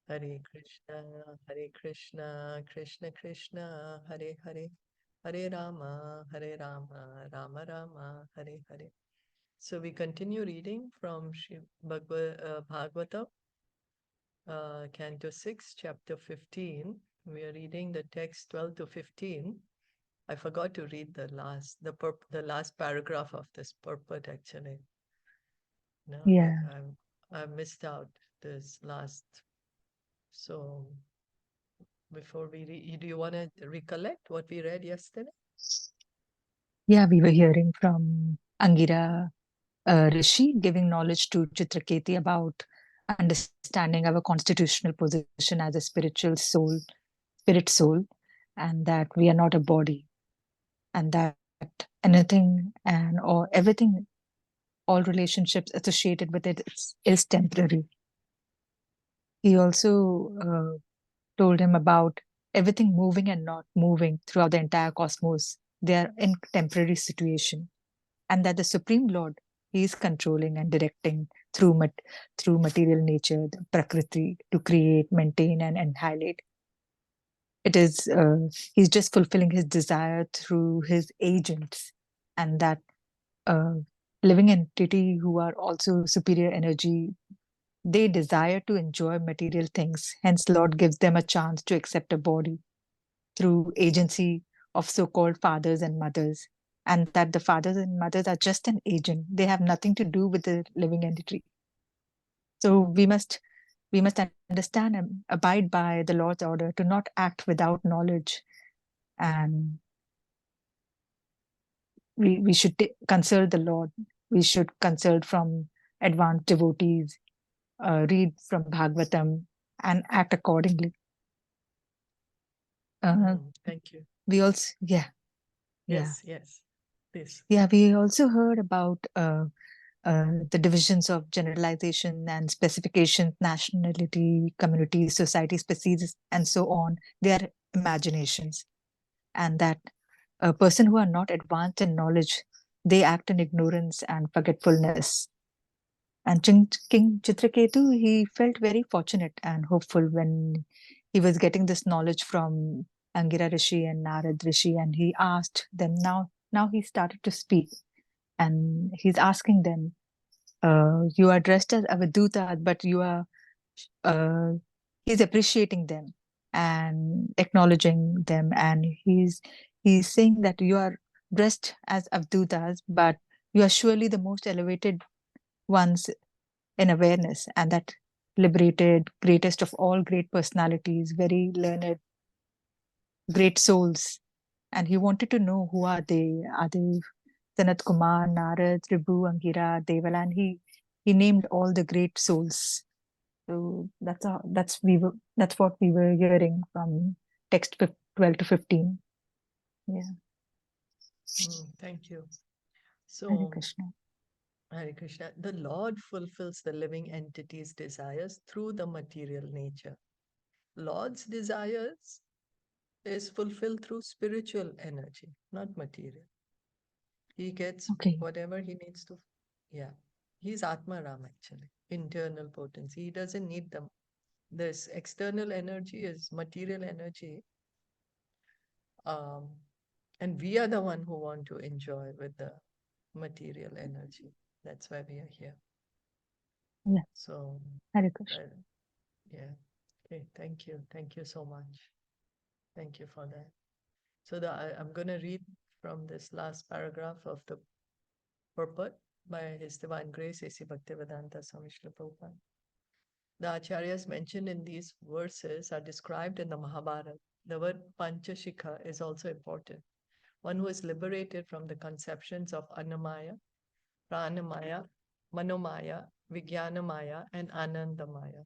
Hare Krishna, Krishna Krishna, Hare Hare, Hare Rama, Rama Rama, Hare Hare. So we continue reading from Bhagavatam, Canto 6, chapter 15. We are reading the text 12 to 15. I forgot to read the last paragraph of this purport actually. No, Yeah. I missed out this last. So before we read, do you want to recollect what we read yesterday? Yeah, we were hearing from Aṅgirā Rishi giving knowledge to Chitraketi about understanding our constitutional position as a spirit soul, and that we are not a body, and that anything and or everything, all relationships associated with it is temporary. He also told him about everything moving and not moving throughout the entire cosmos. They are in temporary situation, and that the Supreme Lord, he is controlling and directing through material nature, the Prakriti, to create, maintain, and annihilate. It is he's just fulfilling his desire through his agents, and that uh, living entity who are also superior energy, they desire to enjoy material things. Hence, Lord gives them a chance to accept a body through agency of so-called fathers and mothers, and that the fathers and mothers are just an agent. They have nothing to do with the living entity. So we must understand and abide by the Lord's order to not act without knowledge, and we should consult the Lord. We should consult from advanced devotees, read from Bhagavatam, and act accordingly. Thank you. We also, yeah, yeah, Yes, please. yeah. We also heard about the divisions of generalization and specifications, nationality, community, society, species, and so on. They are imaginations, and that a person who are not advanced in knowledge, they act in ignorance and forgetfulness. And King Chitraketu, he felt very fortunate and hopeful when he was getting this knowledge from Aṅgirā Rishi and Nārada Rishi, and he asked them. Now he started to speak, and he's asking them, "You are dressed as Avaduta, but you are." Uh, he's appreciating them and acknowledging them, and he's saying that you are dressed as Avdutas, but you are surely the most elevated ones in awareness, and that liberated, greatest of all great personalities, very learned, great souls. And he wanted to know who are they? Are they Sanat Kumar, Narad, Tribhu, Aṅgirā, Devala? And he named all the great souls. So that's what we were hearing from text 12 to 15. Yeah. Thank you. Hare So, Krishna. Hare Krishna, the Lord fulfills the living entity's desires through the material nature. Lord's desires is fulfilled through spiritual energy, not material. He gets Okay. whatever he needs to. Yeah, he's Atma Ram actually, internal potency. He doesn't need them. This external energy is material energy, um, and we are the one who want to enjoy with the material energy. That's why we are here. Yeah. So, Hare Krishna. uh, yeah. Okay, thank you so much. Thank you for that. So I'm going to read from this last paragraph of the purport by His Divine Grace A.C. Bhaktivedanta Swami Srila Prabhupada. The acharyas mentioned in these verses are described in the Mahabharata. The word Panchashikha is also important. One who is liberated from the conceptions of Annamaya, Pranamaya, Manomaya, Vijnanamaya, and Anandamaya,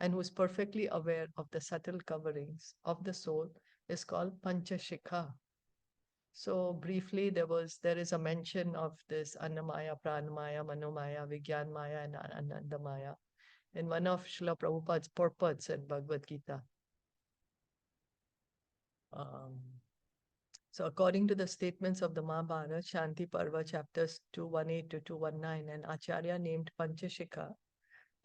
and who is perfectly aware of the subtle coverings of the soul is called Panchashikha. So briefly, there is a mention of this Annamaya, Pranamaya, Manomaya, Vijnanamaya, and Anandamaya in one of Srila Prabhupada's purports in Bhagavad Gita. Um, so according to the statements of the Mahabharata, Shanti Parva chapters 218 to 219, an Acharya named Panchashikha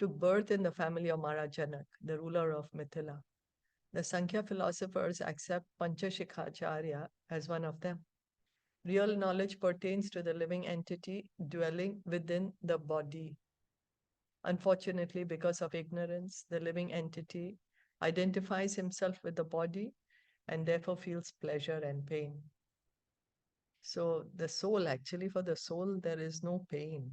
took birth in the family of Janak, the ruler of Mithila. The Sankhya philosophers accept Panchashikhacharya as one of them. Real knowledge pertains to the living entity dwelling within the body. Unfortunately, because of ignorance, the living entity identifies himself with the body and therefore feels pleasure and pain. So the soul, actually, for the soul, there is no pain,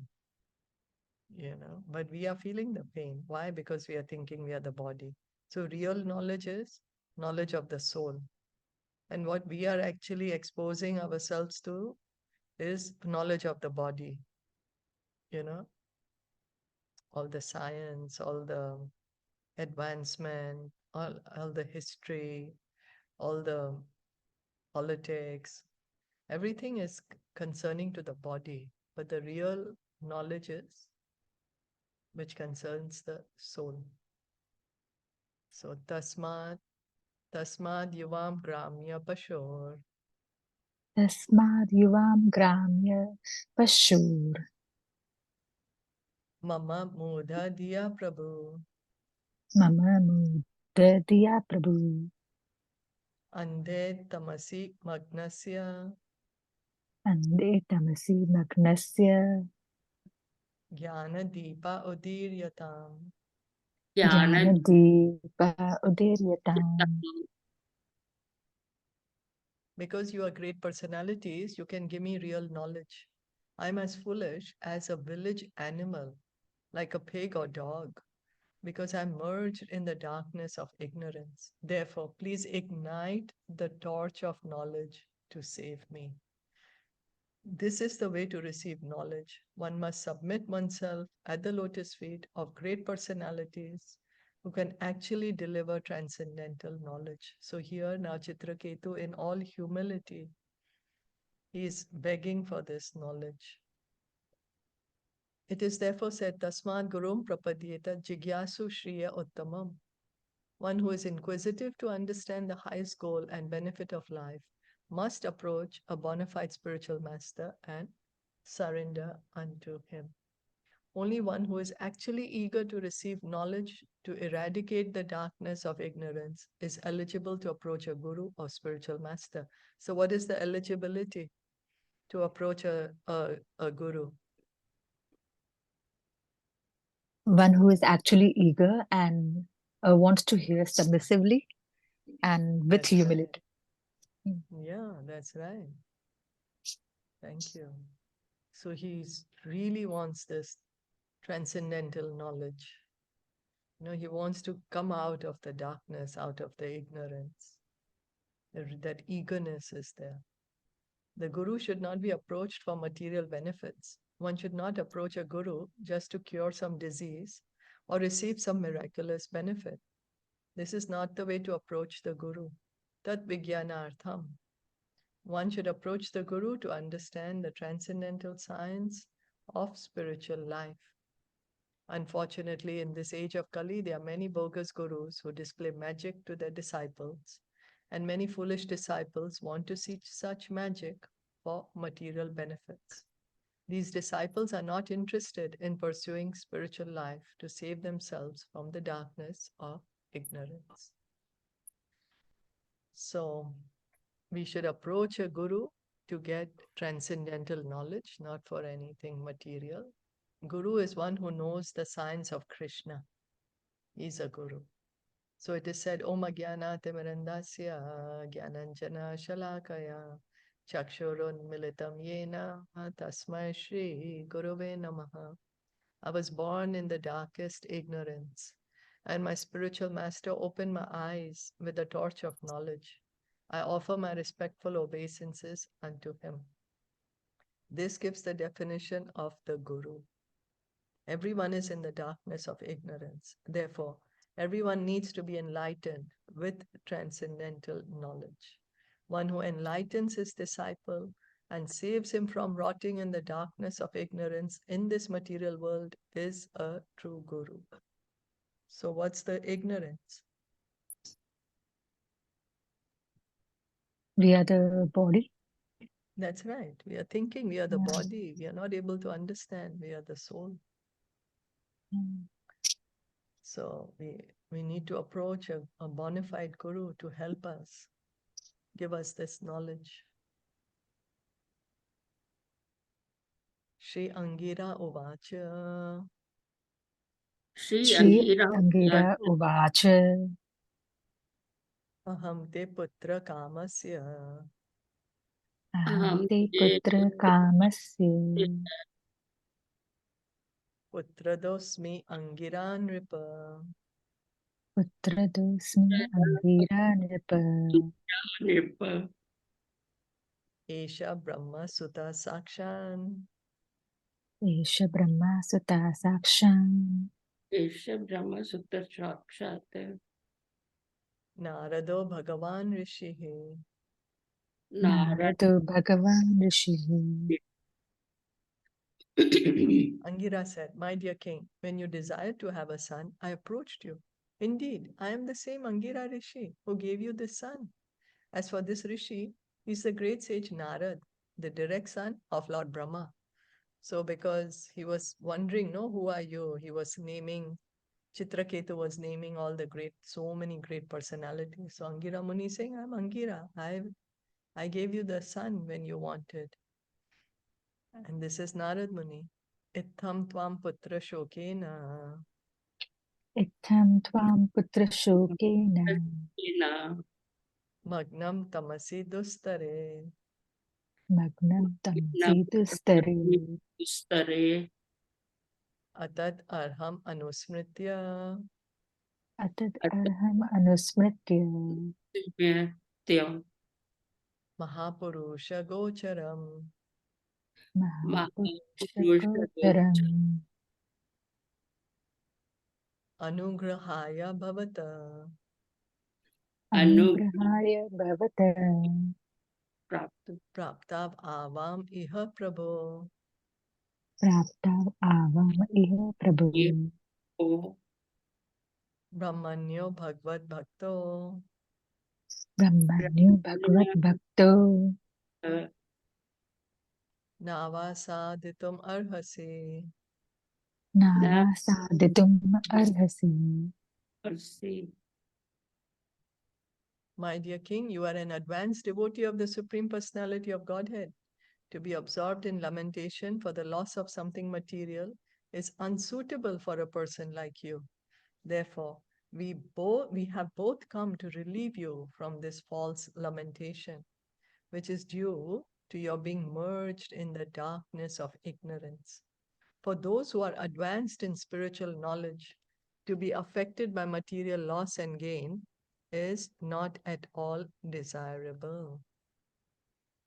but we are feeling the pain. Why? Because we are thinking we are the body. So real knowledge is knowledge of the soul. And what we are actually exposing ourselves to is knowledge of the body, all the science, all the advancement, all the history, all the politics, everything is concerning to the body. But the real knowledge is which concerns the soul. So tasmad yuvam gramya pashur. Tasmad yuvam gramya pashur. Mama mudha diya prabhu. Mama mudha diya prabhu. Andhe tamasi magnasya. Andhe tamasi magnasya. Jnana deepa udiryatam. Jnana deepa udiryatam. Because you are great personalities, you can give me real knowledge. I'm as foolish as a village animal, like a pig or dog, because I'm merged in the darkness of ignorance. Therefore, please ignite the torch of knowledge to save me. This is the way to receive knowledge. One must submit oneself at the lotus feet of great personalities who can actually deliver transcendental knowledge. So here now Chitraketu, in all humility, he is begging for this knowledge. It is therefore said, Tasmad Gurum Prapadyeta Jigyasu Shriya Uttamam. One who is inquisitive to understand the highest goal and benefit of life must approach a bona fide spiritual master and surrender unto him. Only one who is actually eager to receive knowledge to eradicate the darkness of ignorance is eligible to approach a guru or spiritual master. So what is the eligibility to approach a guru? One who is actually eager and wants to hear submissively and with That's humility. right. Yeah, that's right. Thank you. So he really wants this transcendental knowledge. He wants to come out of the darkness, out of the ignorance. That eagerness is there. The guru should not be approached for material benefits. One should not approach a guru just to cure some disease or receive some miraculous benefit. This is not the way to approach the guru. Tat vijnanartham. One should approach the guru to understand the transcendental science of spiritual life. Unfortunately, in this age of Kali, there are many bogus gurus who display magic to their disciples, and many foolish disciples want to see such magic for material benefits. These disciples are not interested in pursuing spiritual life to save themselves from the darkness of ignorance. So, we should approach a guru to get transcendental knowledge, not for anything material. Guru is one who knows the science of Krishna. He's a guru. So it is said, Om Agyana Timirandasya Gyananjana Shalakaya Chakshurun Militam Yena Tasmai Shri Guruve Namaha. I was born in the darkest ignorance, and my spiritual master opened my eyes with the torch of knowledge. I offer my respectful obeisances unto him. This gives the definition of the Guru. Everyone is in the darkness of ignorance. Therefore, everyone needs to be enlightened with transcendental knowledge. One who enlightens his disciple and saves him from rotting in the darkness of ignorance in this material world is a true Guru. So what's the ignorance? We are the body. That's right. We are thinking we are the body. We are not able to understand we are the soul. So we need to approach a bona fide guru to help us, give us this knowledge. Shri Aṅgirā Uvacha. Shri Aṅgirā Uvacha. Aham te putra kamasya. Aham te putra kamasya. Putradosmi Aṅgirā Nripa. Putradosmi Aṅgirā Nripa. Esha Brahma Sutta Sakshan. Esha Brahma Sutta Sakshan. Esha Brahma Sutta Sakshat. Nārado Bhagavan Rishihi. Nārado Bhagavan Rishihi. Aṅgirā said, "My dear king, when you desired to have a son, I approached you. Indeed, I am the same Aṅgirā Rishi who gave you this son. As for this Rishi, he is the great sage Nārada, the direct son of Lord Brahma." So because he was wondering, no, who are you? He was naming, Chitraketu was naming all the so many great personalities. So Aṅgirā Muni is saying, I'm Aṅgirā. I gave you the son when you wanted. And this is Nārada Muni. Itham tvam putra shokena. Itham tvam putra shokena. Magnam tamasi dustare. Magnam tamasi dustare. Atad arham anusmritya. Atad arham anusmritya. Mahapurusha gocharam. Mahapurusha gocharam. Anugrahaya bhavata. Anugrahaya bhavata. Praptav avam iha prabho. Praptav avam iha prabhu. Brahmanyo bhagavad bhakto. Brahmanyo bhagavad bhakto. Navasaditum arhasi. Nava saditum arhasi. My dear king, you are an advanced devotee of the Supreme Personality of Godhead. To be absorbed in lamentation for the loss of something material is unsuitable for a person like you. Therefore, we have both come to relieve you from this false lamentation, which is due to your being merged in the darkness of ignorance. For those who are advanced in spiritual knowledge, to be affected by material loss and gain is not at all desirable.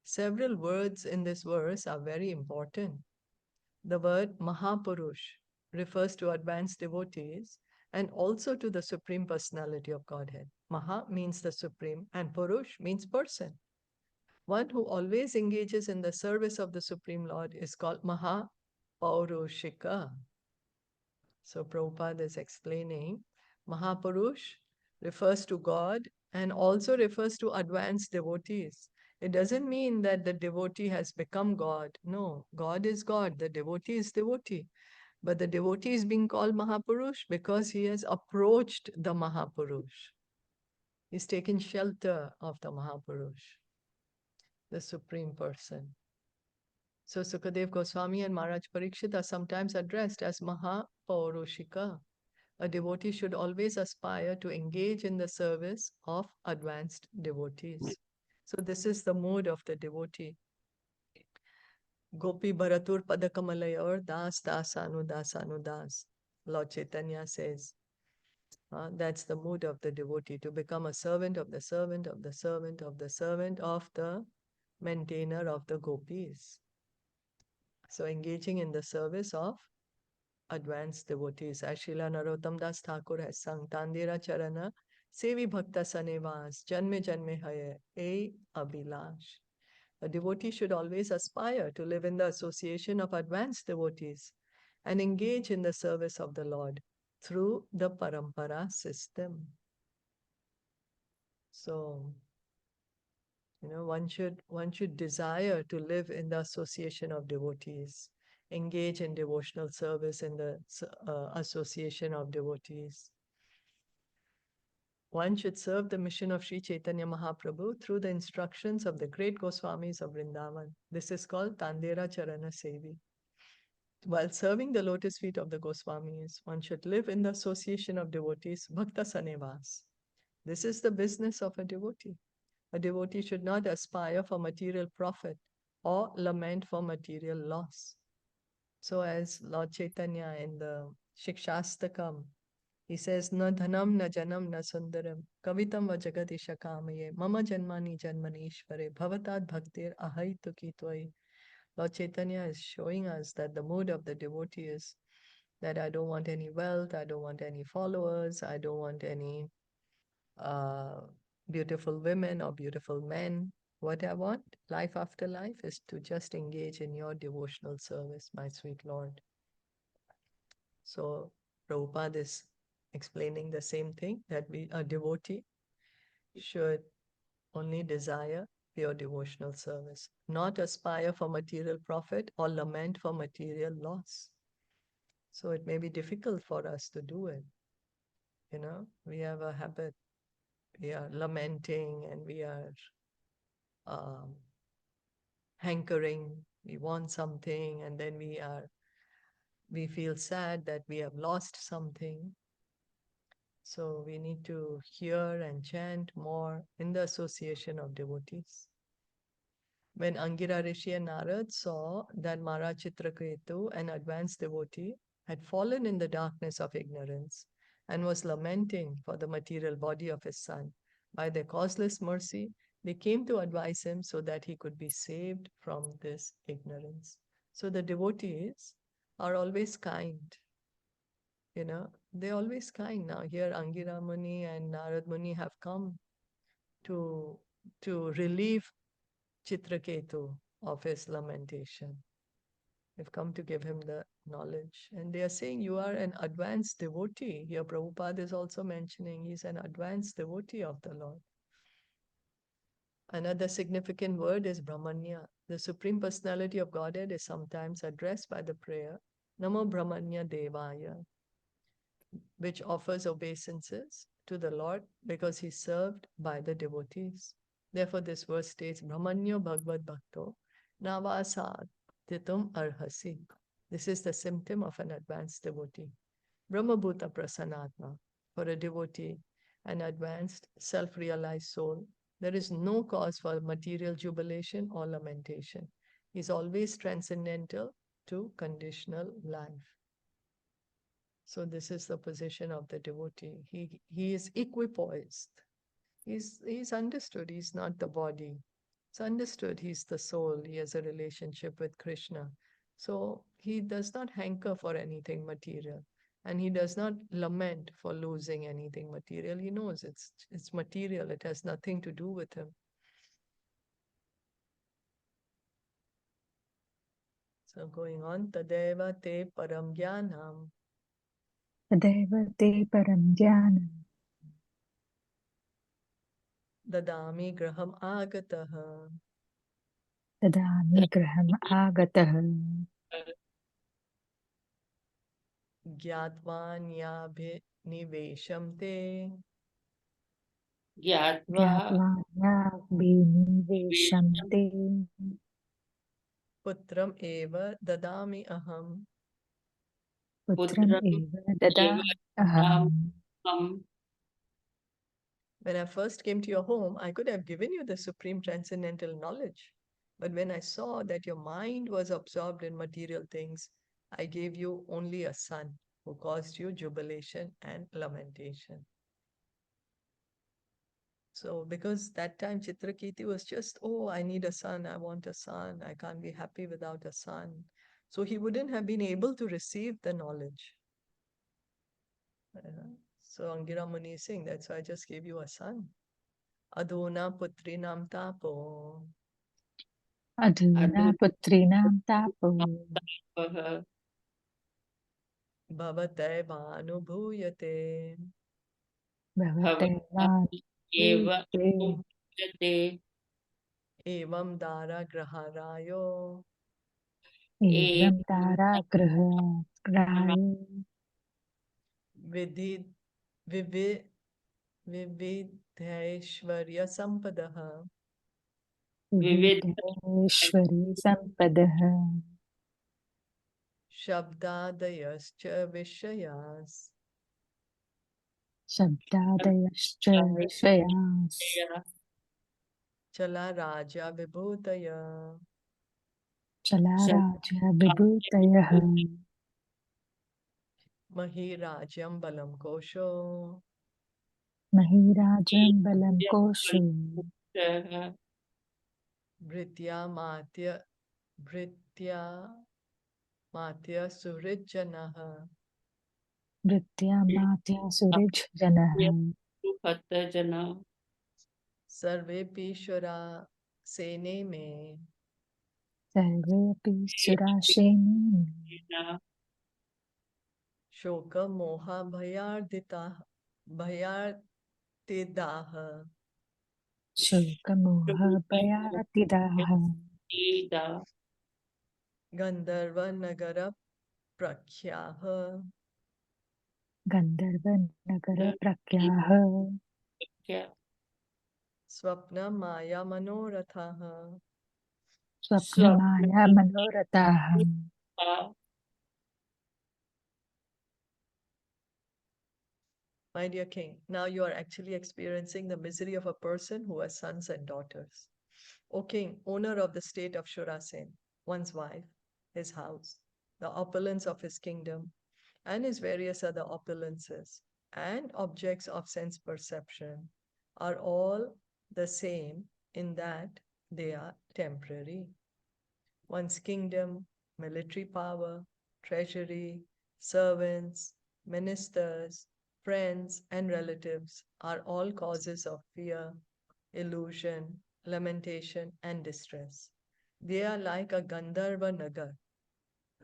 Several words in this verse are very important. The word Mahapurush refers to advanced devotees and also to the Supreme Personality of Godhead. Maha means the Supreme and Purush means person. One who always engages in the service of the Supreme Lord is called Mahapaurushika. So Prabhupada is explaining Mahapurush refers to God and also refers to advanced devotees. It doesn't mean that the devotee has become God. No, God is God, the devotee is devotee. But the devotee is being called Mahapurush because he has approached the Mahapurush. He's taken shelter of the Mahapurush, the Supreme Person. So Sukadev Goswami and Maharaj Parikshit are sometimes addressed as Mahapaurushika. A devotee should always aspire to engage in the service of advanced devotees. So this is the mood of the devotee. Gopi Bharatur Padakamalayar Das Dasanu Dasanu Das. Lord Chaitanya says, that's the mood of the devotee, to become a servant of the servant of the servant of the servant of the maintainer of the gopis. So engaging in the service of advanced devotees. As Srila Narottam Das Thakur has sung, Tandira Charana, Sevi Bhakta Sanevas, Janme Janme Haye, E Abhilash. A devotee should always aspire to live in the association of advanced devotees and engage in the service of the Lord through the parampara system. So, one should desire to live in the association of devotees engage in devotional service in the association of devotees. One should serve the mission of Sri Chaitanya Mahaprabhu through the instructions of the great Goswamis of Vrindavan. This is called Tandera Charana Sevi. While serving the lotus feet of the Goswamis, one should live in the association of devotees, Bhakta Sanevas. This is the business of a devotee. A devotee should not aspire for material profit or lament for material loss. So as Lord Chaitanya in the Shikshastakam, he says, Na dhanam, na janam, na sundaram, kavitam va jagadisha kamaye, mama janmani janmanishvare, bhavatad bhaktir ahaitu tvai. Lord Chaitanya is showing us that the mood of the devotee is that I don't want any wealth, I don't want any followers, I don't want any beautiful women or beautiful men. What I want, life after life, is to just engage in your devotional service, my sweet Lord. So Prabhupada is explaining the same thing, that a devotee should only desire pure devotional service, not aspire for material profit or lament for material loss. So it may be difficult for us to do it. You know, we have a habit, we are lamenting and we are hankering, we want something, and then we feel sad that we have lost something. So we need to hear and chant more in the association of devotees. When Aṅgirā Rishi and Nārada saw that Maharaj Chitraketu, an advanced devotee, had fallen in the darkness of ignorance and was lamenting for the material body of his son, by their causeless mercy, they came to advise him so that he could be saved from this ignorance. So the devotees are always kind. You know, they're always kind. Now here Aṅgirā Muni and Nārada Muni have come to relieve Chitraketu of his lamentation. They've come to give him the knowledge. And they are saying, you are an advanced devotee. Here Prabhupada is also mentioning he's an advanced devotee of the Lord. Another significant word is Brahmanya. The Supreme Personality of Godhead is sometimes addressed by the prayer, Namo Brahmanya Devaya, which offers obeisances to the Lord because he's served by the devotees. Therefore, this verse states, Brahmanyo Bhagavad Bhakto Navasad Titum Arhasi. This is the symptom of an advanced devotee. Brahmabhuta Prasanatma. For a devotee, an advanced, self-realized soul, there is no cause for material jubilation or lamentation. He is always transcendental to conditional life. So this is the position of the devotee. He is equipoised. He's understood he's not the body. It's understood he's the soul. He has a relationship with Krishna. So he does not hanker for anything material. And he does not lament for losing anything material. He knows it's material. It has nothing to do with him. So going on, Tadeva te param jnanam. Tadeva te param jnanam. Dadami graham agataha. Tadami graham agataha. Gyatvanyaabhinivesham te. Gyatvanyaabhinivesham te. Putram eva dadami aham. Putram eva dadami aham. When I first came to your home, I could have given you the supreme transcendental knowledge. But when I saw that your mind was absorbed in material things, I gave you only a son who caused you jubilation and lamentation. So because that time Chitrakiti was just, oh, I need a son, I want a son, I can't be happy without a son. So he wouldn't have been able to receive the knowledge. So Aṅgirā Muni is saying, that's why I just gave you a son. Adhuna putrinam tapo. Adhuna putrinam tapo. Bhavateva anubhuyate. Bhavateva Evam dara graharayo. Evam tara grahaye Vidhi vivi vividhaishvarya sampadaha vividheshwari sampadaha shabdadayascha vishayas shabdadayascha vishayas chala raja vibhutaya chalaraja vibhutayah mahirajyam balam kosho mahirajam balam kosho bhritya matya surijanaha Nritya matya surij janah jana sarvepi shura sene me sarvepi surasheni shoka moha bhayartidaha shokamoha bhayatidah ida gandharva nagara prakhyaha gandharva nagara prakyah kya swapna maya manorathaha. swapnamaya manoratah My dear king, now you are actually experiencing the misery of a person who has sons and daughters. O king, owner of the state of Shurasen, one's wife, his house, the opulence of his kingdom, and his various other opulences and objects of sense perception are all the same in that they are temporary. One's kingdom, military power, treasury, servants, ministers, friends, and relatives are all causes of fear, illusion, lamentation, and distress. They are like a Gandharva Nagar,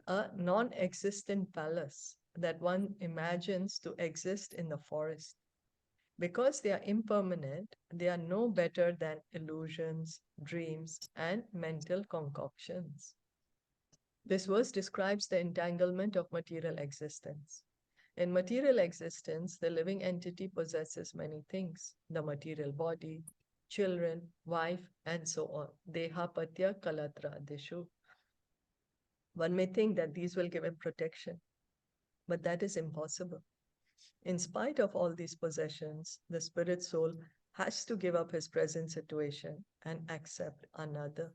a non existent palace that one imagines to exist in the forest. Because they are impermanent, they are no better than illusions, dreams, and mental concoctions. This verse describes the entanglement of material existence. In material existence, the living entity possesses many things: the material body, children, wife, and so on. Deha patya kalatra dishu. One may think that these will give him protection, but that is impossible. In spite of all these possessions, the spirit soul has to give up his present situation and accept another.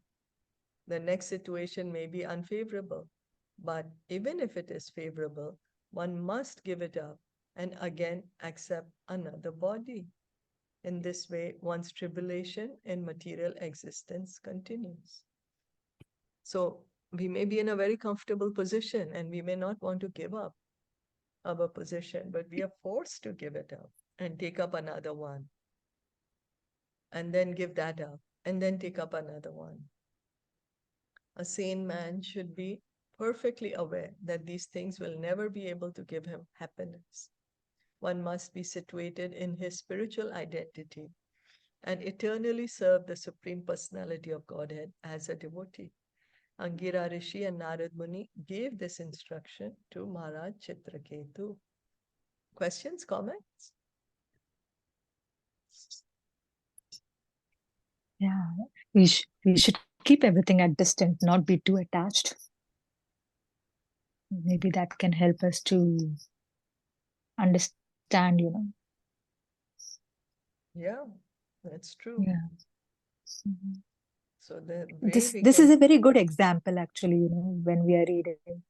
The next situation may be unfavorable, but even if it is favorable, one must give it up and again accept another body. In this way, one's tribulation in material existence continues. So, we may be in a very comfortable position and we may not want to give up our position, but we are forced to give it up and take up another one, and then give that up, and then take up another one. A sane man should be perfectly aware that these things will never be able to give him happiness. One must be situated in his spiritual identity and eternally serve the Supreme Personality of Godhead as a devotee. Aṅgirā Rishi and Nārada Muni gave this instruction to Maharaj Chitraketu. Questions, comments? Yeah, we should keep everything at distance, not be too attached. Maybe that can help us to understand, Yeah, that's true. Yeah. Mhm. So the way This we this can, is a very good example, actually, when we are reading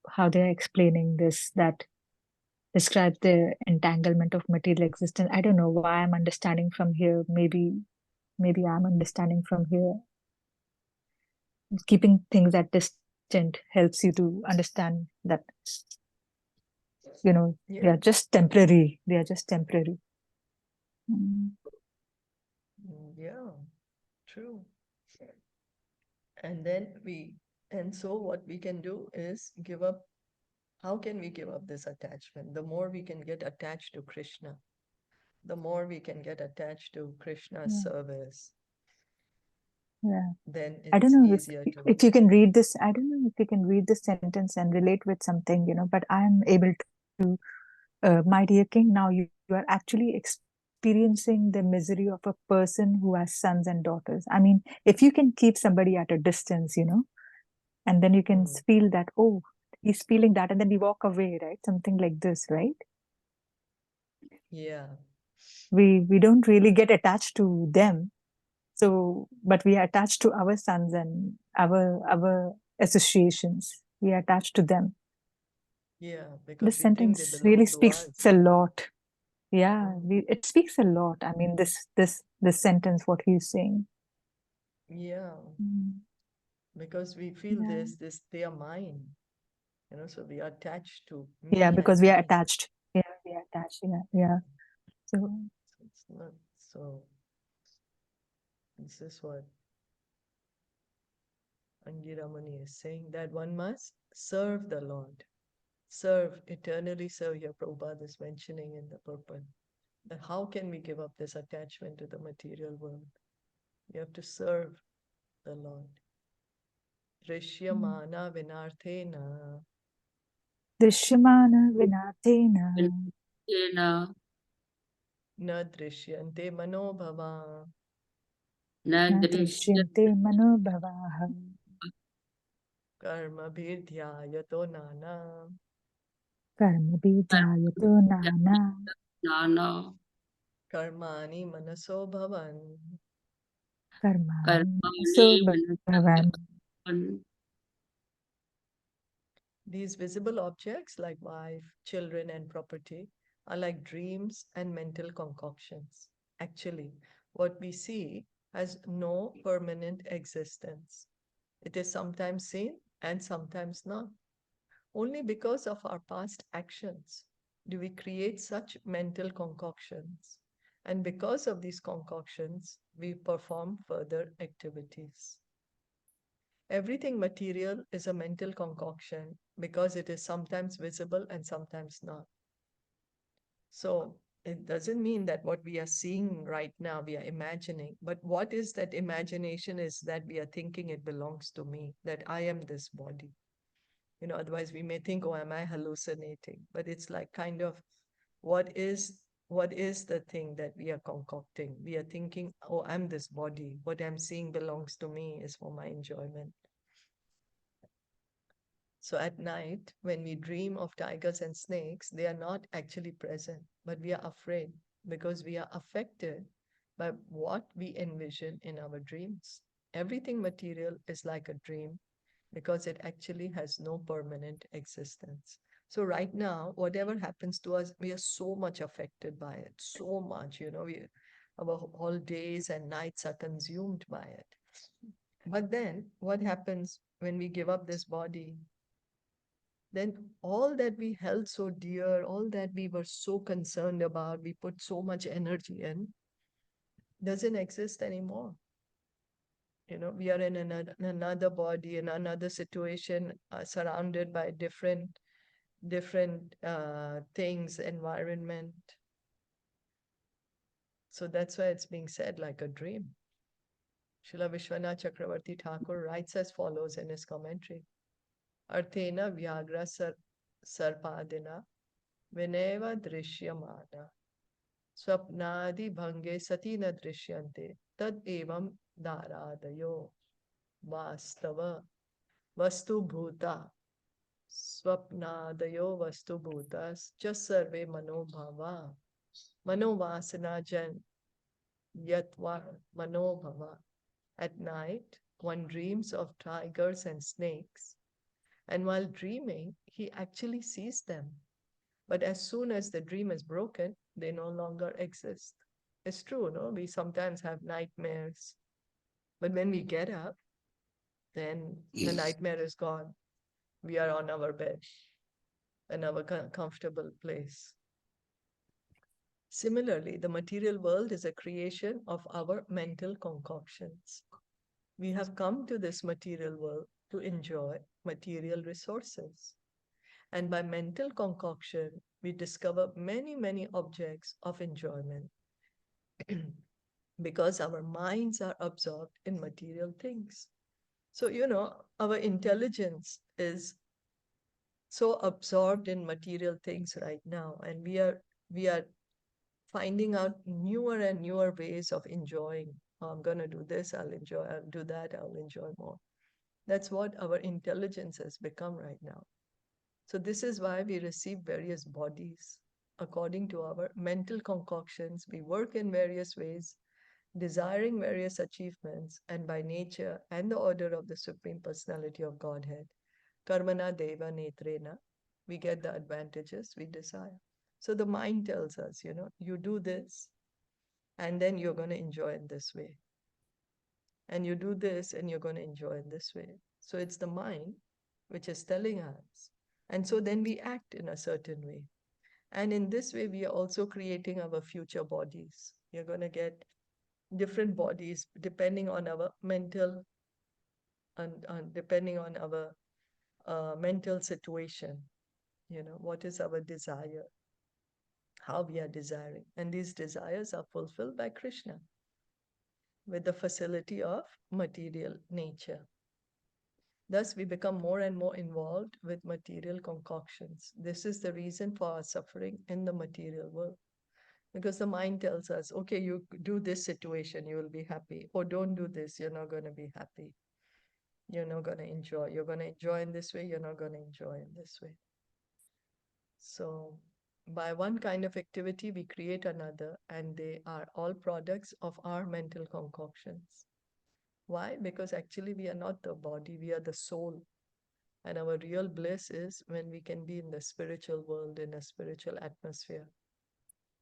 how they are explaining this, that describes the entanglement of material existence. I don't know why I'm understanding from here. Maybe I'm understanding from here. Keeping things at distance helps you to understand that, they yeah, are just temporary. They are just temporary. Mm. yeah, true. And so what we can do is give up. How can we give up this attachment? The more we can get attached to Krishna, the more we can get attached to Krishna's Yeah. service. Yeah. then I don't it's know easier to. if you can read this. I don't know if you can read this sentence and relate with something, but I'm able to, my dear king, now you are actually experiencing the misery of a person who has sons and daughters. I mean, if you can keep somebody at a distance, and then you can feel that, oh, he's feeling that, and then we walk away, right? Something like this, right? Yeah. We don't really get attached to them. So, but we are attached to our sons and our associations. We are attached to them. Yeah, because This we think they sentence really belong to speaks us. a lot. Yeah, Mm. it speaks a lot. I mean, this sentence, what he's saying. Yeah, Mm. because we feel Yeah. they are mine, so we are attached to Yeah, me because and we are me. attached. Yeah, we are attached. Yeah. So So it's not so. This is what Aṅgirā Muni is saying, that one must serve the Lord. Serve, eternally serve. Here Prabhupada is mentioning in the purport. That how can we give up this attachment to the material world? We have to serve the Lord. Drishyamana vinarthena Drishyamana vinatena Vinatena na drishyante manobhava na na drishyate drishyante manobhavaha karma bhirdhyayato nana karma bhijayato nana nana karmani manaso bhavan. karmani karmani so bhavan. manasyavan. These visible objects like wife, children, and property are like dreams and mental concoctions. Actually, what we see has no permanent existence. It is sometimes seen and sometimes not. Only because of our past actions do we create such mental concoctions. And because of these concoctions, we perform further activities. Everything material is a mental concoction because it is sometimes visible and sometimes not. So it doesn't mean that what we are seeing right now, we are imagining. But what is that imagination is that we are thinking it belongs to me, that I am this body. Otherwise we may think, oh, am I hallucinating? But it's like kind of what is the thing that we are concocting? We are thinking, oh, I'm this body. What I'm seeing belongs to me, is for my enjoyment. So at night, when we dream of tigers and snakes, they are not actually present, but we are afraid because we are affected by what we envision in our dreams. Everything material is like a dream because it actually has no permanent existence. So right now, whatever happens to us, we are so much affected by it, so much, our whole days and nights are consumed by it. But then what happens when we give up this body? Then all that we held so dear, all that we were so concerned about, we put so much energy in, doesn't exist anymore. We are in another body, in another situation, surrounded by different things, environment. So that's why it's being said like a dream. Srila Vishwanath Chakravarti Thakur writes as follows in his commentary. Arthena Vyagra Sarpadina Vineva Drishyamana Swapnadi Bhange Satina Drishyante Tad Evam Dharadayo Vastava Vastu Bhuta Swapnadayo Vastu Bhutas Jasarve Manobhava Manovasana Jan Yatva Manobhava. At night, one dreams of tigers and snakes, and while dreaming, he actually sees them. But as soon as the dream is broken, they no longer exist. It's true, no? We sometimes have nightmares. But when we get up, then the nightmare is gone. We are on our bed, in our comfortable place. Similarly, the material world is a creation of our mental concoctions. We have come to this material world to enjoy material resources. And by mental concoction, we discover many, many objects of enjoyment. because our minds are absorbed in material things. So, our intelligence is so absorbed in material things right now, and we are finding out newer and newer ways of enjoying. Oh, I'm going to do this, I'll enjoy. I'll do that, I'll enjoy more. That's what our intelligence has become right now. So this is why we receive various bodies. According to our mental concoctions, we work in various ways, desiring various achievements, and by nature and the order of the Supreme Personality of Godhead, Karmana Deva Netrena, we get the advantages we desire. So the mind tells us, you do this, and then you're going to enjoy in this way. And you do this, and you're going to enjoy in this way. So it's the mind which is telling us. And so then we act in a certain way. And in this way, we are also creating our future bodies. You're going to get different bodies depending on our mental and depending on our mental situation. What is our desire, how we are desiring. And these desires are fulfilled by Krishna with the facility of material nature. Thus, we become more and more involved with material concoctions. This is the reason for our suffering in the material world. Because the mind tells us, okay, you do this situation, you will be happy. Or don't do this, you're not going to be happy. You're not going to enjoy. You're going to enjoy in this way, you're not going to enjoy in this way. So, by one kind of activity, we create another, and they are all products of our mental concoctions. Why? Because actually, we are not the body, we are the soul. And our real bliss is when we can be in the spiritual world, in a spiritual atmosphere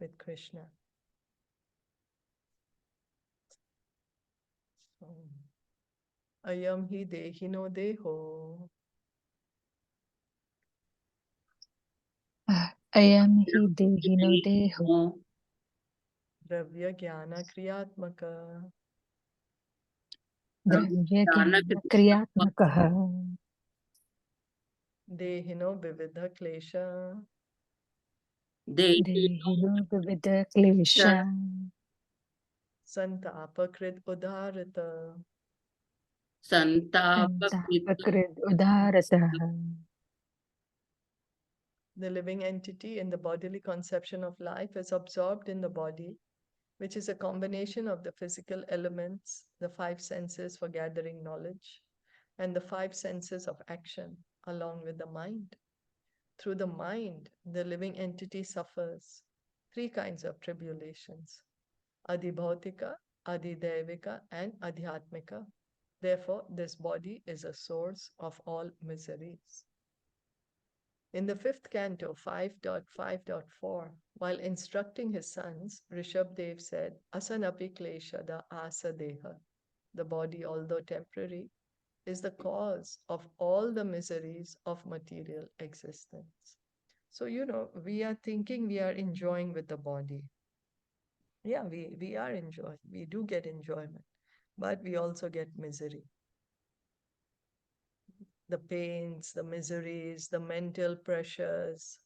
with Krishna. So, ayam hi dehino deho. Ayam hi dehino deho. Dravya Jnana Kriyatmaka. Dravya Jnana Kriyatmakaha. Dehino Vividha Klesha. Dehino Vividha Klesha. Santapakrit Udharita. Santapakrit Udharataha. The living entity in the bodily conception of life is absorbed in the body, which is a combination of the physical elements, the five senses for gathering knowledge, and the five senses of action, along with the mind. Through the mind, the living entity suffers three kinds of tribulations: adhibhautika, adhidevika, and adhyatmika. Therefore, this body is a source of all miseries. In the fifth canto, 5.5.4, while instructing his sons, Rishabdev said, Asanapi kleshada asadeha. The body, although temporary, is the cause of all the miseries of material existence. So, we are thinking we are enjoying with the body. Yeah, we are enjoying. We do get enjoyment, but we also get misery. The pains, the miseries, the mental pressures,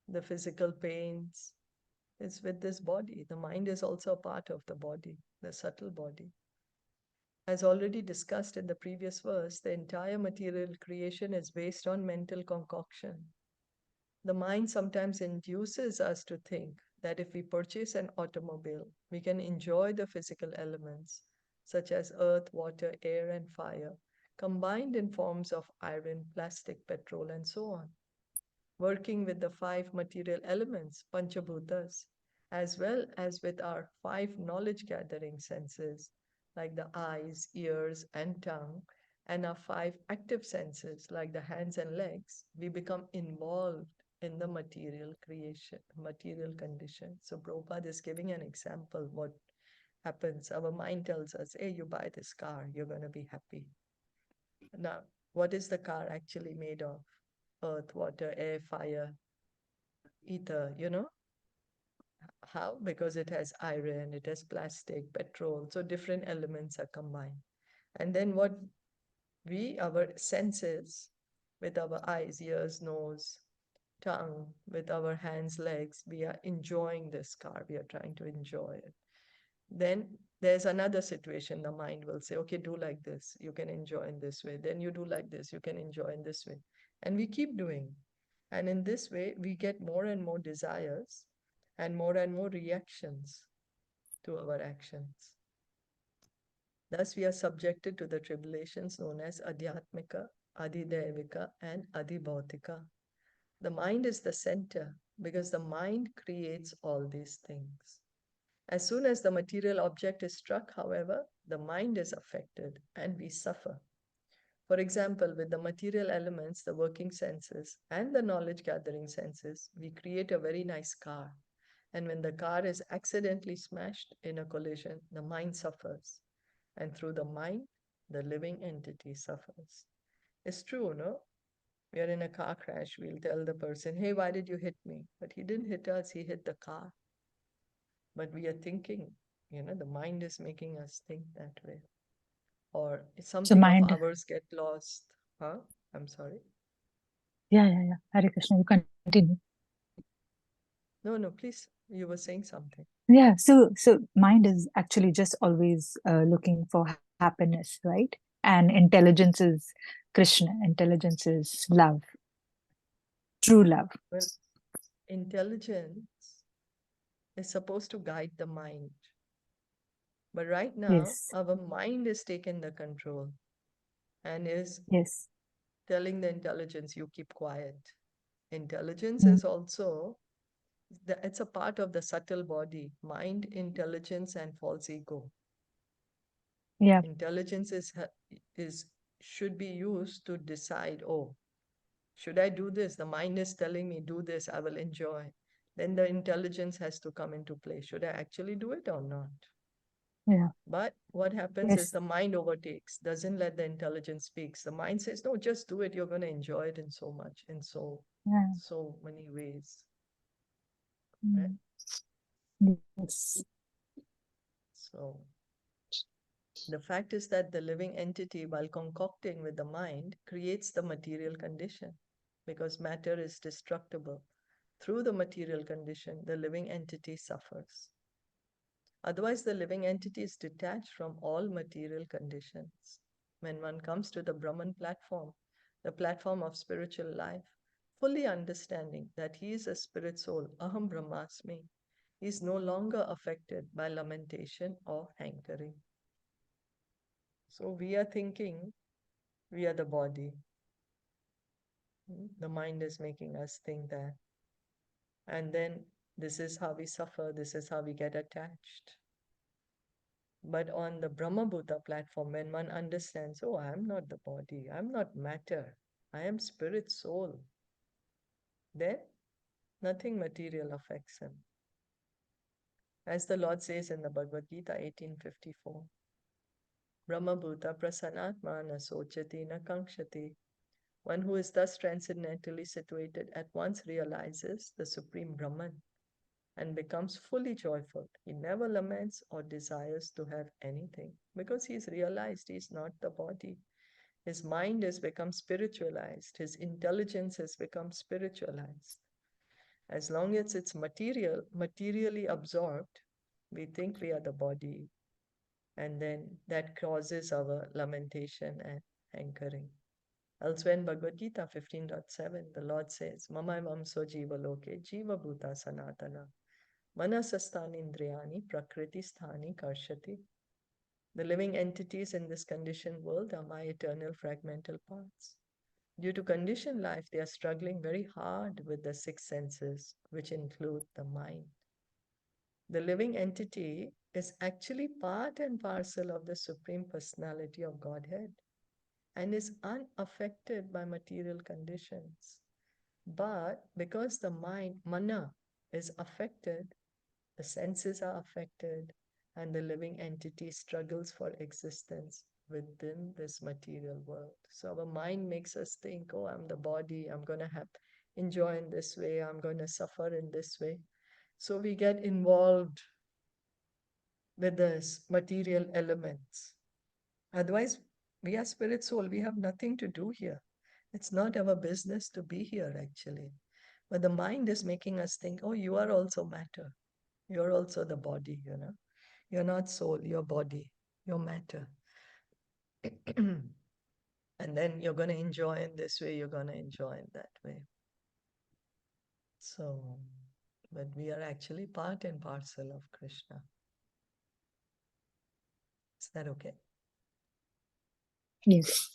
the physical pains. It's with this body. The mind is also a part of the body, the subtle body. As already discussed in the previous verse, the entire material creation is based on mental concoction. The mind sometimes induces us to think that if we purchase an automobile, we can enjoy the physical elements, such as earth, water, air, and fire, combined in forms of iron, plastic, petrol, and so on. Working with the five material elements, Panchabhutas, as well as with our five knowledge gathering senses, like the eyes, ears, and tongue, and our five active senses, like the hands and legs, we become involved in the material creation, material condition. So Prabhupada is giving an example what happens. Our mind tells us, hey, you buy this car, you're going to be happy. Now, what is the car actually made of? Earth, water, air, fire, ether, How? Because it has iron, it has plastic, petrol, so different elements are combined. And then what our senses, with our eyes, ears, nose, tongue, with our hands, legs, we are enjoying this car, we are trying to enjoy it. Then There's another situation, the mind will say, okay, do like this, you can enjoy in this way. Then you do like this, you can enjoy in this way. And we keep doing. And in this way, we get more and more desires and more reactions to our actions. Thus, we are subjected to the tribulations known as Adhyatmika, Adhidevika, and Adhibhautika. The mind is the center because the mind creates all these things. As soon as the material object is struck, however, the mind is affected and we suffer. For example, with the material elements, the working senses, and the knowledge gathering senses, we create a very nice car. And when the car is accidentally smashed in a collision, the mind suffers. And through the mind, the living entity suffers. It's true, no? We are in a car crash, we'll tell the person, hey, why did you hit me? But he didn't hit us, he hit the car. But we are thinking, the mind is making us think that way. Or something of ours get lost. Huh? I'm sorry. Yeah. Hare Krishna, you continue. No, please. You were saying something. Yeah, so mind is actually just always looking for happiness, right? And intelligence is Krishna. Intelligence is love, true love. Well, intelligence is supposed to guide the mind. But right now, our mind is taking the control and is telling the intelligence, you keep quiet. Intelligence is also, it's a part of the subtle body, mind, intelligence, and false ego. Yeah. Intelligence should be used to decide, oh, should I do this? The mind is telling me, do this, I will enjoy. Then the intelligence has to come into play. Should I actually do it or not? Yeah. But what happens is the mind overtakes, doesn't let the intelligence speak. The mind says, no, just do it. You're going to enjoy it in so many ways. Right? Yes. So the fact is that the living entity, while concocting with the mind, creates the material condition because matter is destructible. Through the material condition, the living entity suffers. Otherwise, the living entity is detached from all material conditions. When one comes to the Brahman platform, the platform of spiritual life, fully understanding that he is a spirit soul, Aham Brahmasmi, he is no longer affected by lamentation or hankering. So we are thinking we are the body. The mind is making us think that. And then this is how we suffer, this is how we get attached. But on the Brahmabhuta platform, when one understands, oh, I am not the body, I am not matter, I am spirit soul, then nothing material affects him. As the Lord says in the Bhagavad Gita 18:54, Brahmabhuta prasanatma na sochati na kankshati. One who is thus transcendentally situated at once realizes the Supreme Brahman and becomes fully joyful. He never laments or desires to have anything because he's realized he's not the body. His mind has become spiritualized. His intelligence has become spiritualized. As long as it's materially absorbed, we think we are the body. And then that causes our lamentation and hankering. Elsewhere in Bhagavad Gita 15.7, the Lord says, Mamaivam so jiva loke jiva bhuta sanatana. Manasasthani indriyani prakriti sthani karshati. The living entities in this conditioned world are my eternal fragmental parts. Due to conditioned life, they are struggling very hard with the six senses, which include the mind. The living entity is actually part and parcel of the Supreme Personality of Godhead and is unaffected by material conditions. But because the mind, mana, is affected, the senses are affected, and the living entity struggles for existence within this material world. So our mind makes us think, oh, I'm the body, I'm going to enjoy in this way, I'm going to suffer in this way. So we get involved with this material elements. Otherwise, we are spirit soul, we have nothing to do here. It's not our business to be here, actually. But the mind is making us think, oh, you are also matter. You're also the body, You're not soul, you're body, you're matter. And then you're going to enjoy in this way, you're going to enjoy in that way. So, but we are actually part and parcel of Krishna. Is that okay? Yes.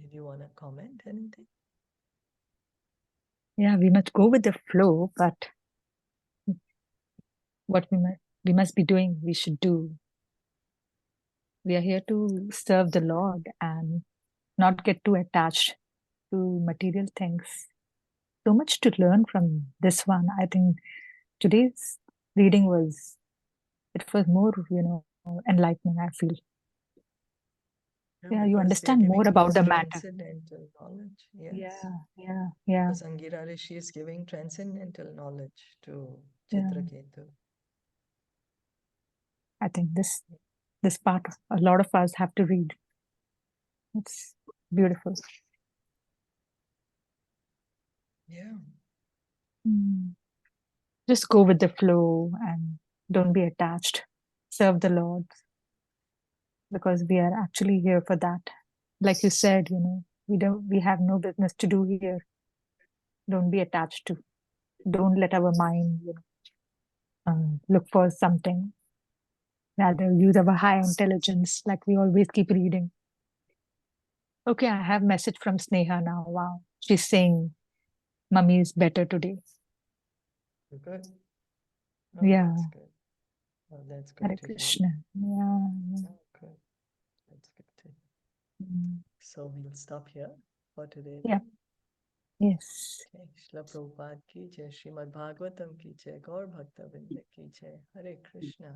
Did you want to comment anything? Yeah, we must go with the flow, but what we must be doing, we should do. We are here to serve the Lord and not get too attached to material things. So much to learn from this one. I think today's reading was more, enlightening, I feel. Yeah, you because we are understand more giving about this the matter. transcendental knowledge. Yes. Yeah. Because Aṅgirā Rishi is giving transcendental knowledge to Chitraketu. I think this part a lot of us have to read. It's beautiful. Yeah. Just go with the flow and don't be attached. Serve the Lord, because we are actually here for that. Like you said, we have no business to do here. Don't be attached to. Don't let our mind look for something. Rather use our high intelligence, like we always keep reading. Okay, I have message from Sneha now. Wow, she's saying, "Mummy is better today." Good. Yeah. That's good. Oh, that's good Hare to hear. Krishna. Yeah. Oh, good. That's good too. So we'll stop here for today. Yeah. Yes. Okay. Shila Prabhupada ki jai, Srimad Bhagavatam ki jai, Gaur Bhakta Vrinda ki jai. Hare Krishna.